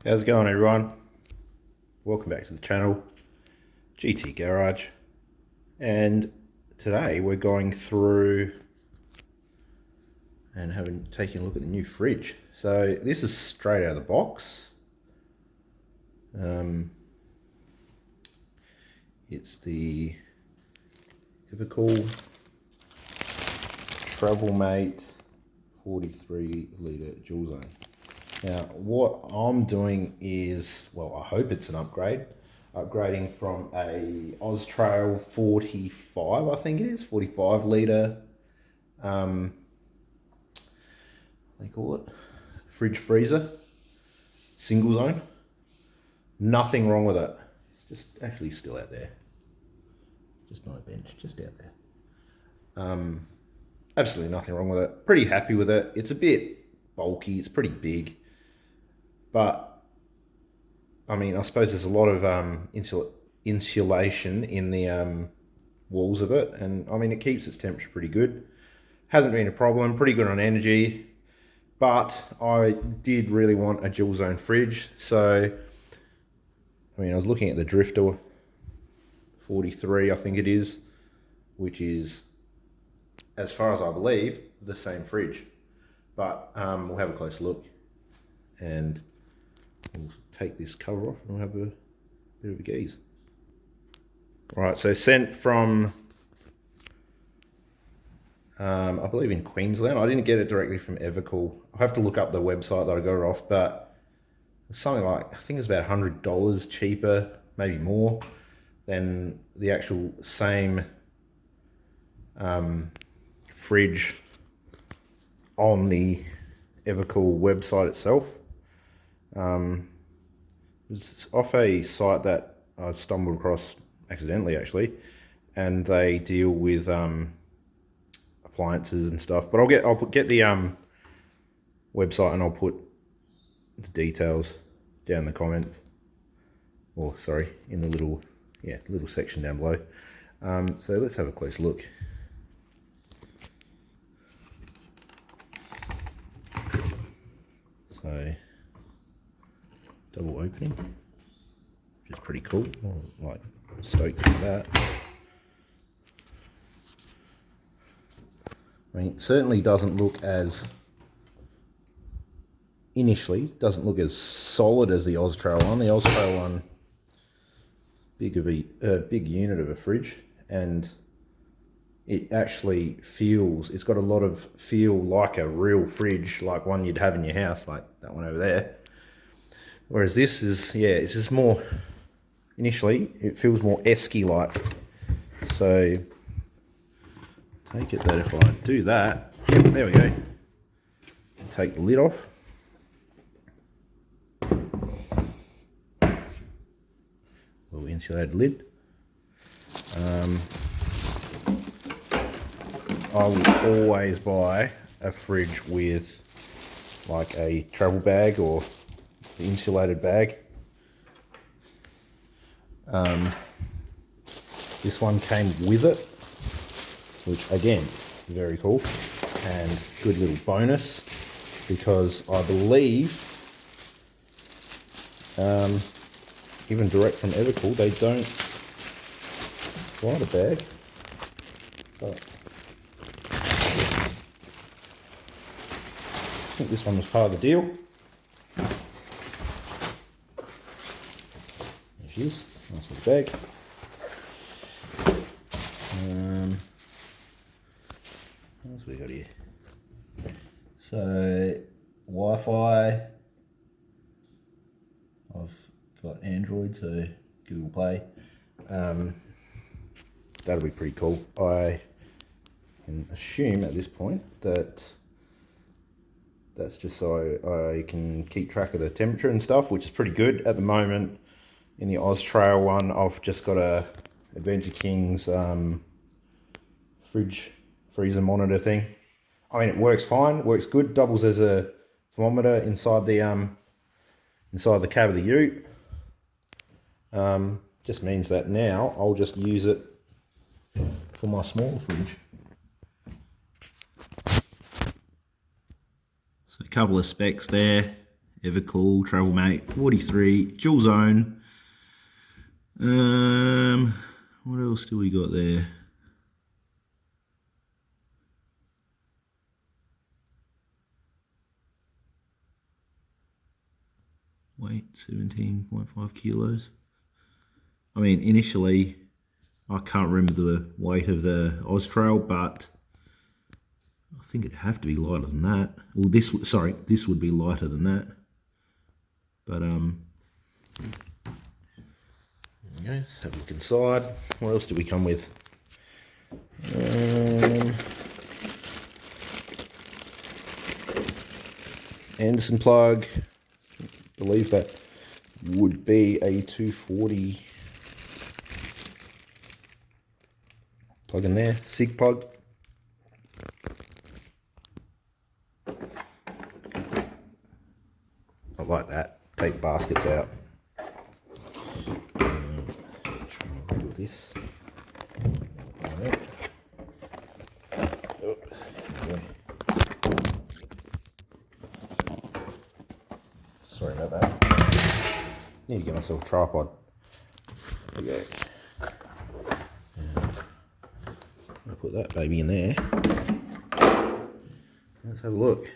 How's it going, everyone? Welcome back to the channel, GT Garage, and today we're going through and taking a look at the new fridge. So this is straight out of the box. It's the Evakool Travelmate 43 litre dual zone. Now, what I'm doing is, well, I hope it's an upgrade. Upgrading from a OzTrail 45, I think it is, 45 litre, they call it, fridge freezer, single zone. Nothing wrong with it. It's just actually still out there. Just not a bench, just out there. Absolutely nothing wrong with it. Pretty happy with it. It's a bit bulky, it's pretty big. But, I mean, I suppose there's a lot of insulation in the walls of it. And, I mean, it keeps its temperature pretty good. Hasn't been a problem. Pretty good on energy. But I did really want a dual zone fridge. So, I mean, I was looking at the Drifter 43, I think it is. Which is, as far as I believe, the same fridge. But we'll have a close look. And we'll take this cover off and we'll have a bit of a gaze. Alright, so sent from, I believe in Queensland. I didn't get it directly from Evakool. I'll have to look up the website that I got it off, but it's something like, I think it's about $100 cheaper, maybe more, than the actual same fridge on the Evakool website itself. It's off a site that I stumbled across accidentally, actually, and they deal with appliances and stuff. But I'll get the website and I'll put the details down in the comments, or sorry, in the little section down below. So let's have a close look. So, double opening, which is pretty cool. I'm like stoked for that. I mean, it certainly doesn't look as, initially, doesn't look as solid as the OzTrail one. The OzTrail one, big unit of a fridge, and it actually feels, it's got a lot of feel like a real fridge, like one you'd have in your house, like that one over there. Whereas this is, yeah, it's just more, initially, it feels more esky like. So, take it that if I do that, yep, there we go. Take the lid off. Little insulated lid. I will always buy a fridge with like a travel bag or the insulated bag. This one came with it, which again, very cool, and good little bonus, because I believe even direct from Evakool, they don't provide a bag, but I think this one was part of the deal. There she is, nice little bag. What else we got here? So, Wi-Fi. I've got Android, so Google Play. That'll be pretty cool. I can assume at this point that that's just so I can keep track of the temperature and stuff, which is pretty good. At the moment, in the OzTrail one, I've just got a Adventure King's freezer monitor thing. I mean, it works fine, works good, doubles as a thermometer inside the cab of the ute. Just means that now I'll just use it for my small fridge. So a couple of specs there. Evakool Travelmate 43 dual zone. What else do we got there? Weight 17.5 kilos. I mean, initially, I can't remember the weight of the OzTrail, but I think it'd have to be lighter than that. Well, this would be lighter than that. But there we go. Let's have a look inside. What else do we come with? Anderson plug. I believe that would be a 240 plug in there. SIG plug. I like that. Take baskets out. Try and do this. Like that. Oh, sorry about that. Need to get myself a tripod. There we go. I'll put that baby in there. Let's have a look.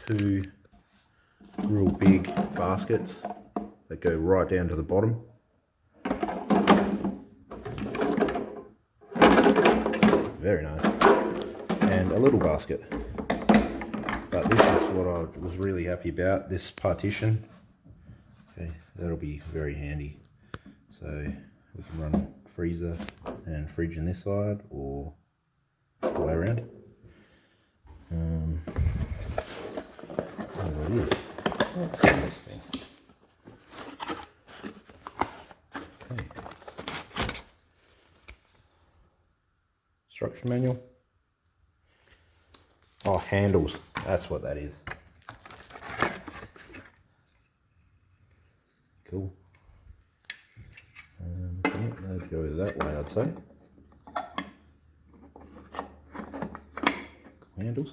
2 real big baskets that go right down to the bottom. Very nice. And a little basket. But this is what I was really happy about, this partition. Okay, that'll be very handy. So we can run freezer and fridge in this side, or the way around. Let's see this thing. Okay. Instruction manual. Oh, handles. That's what that is. Cool. Yeah, they'd go that way, I'd say. Cool handles.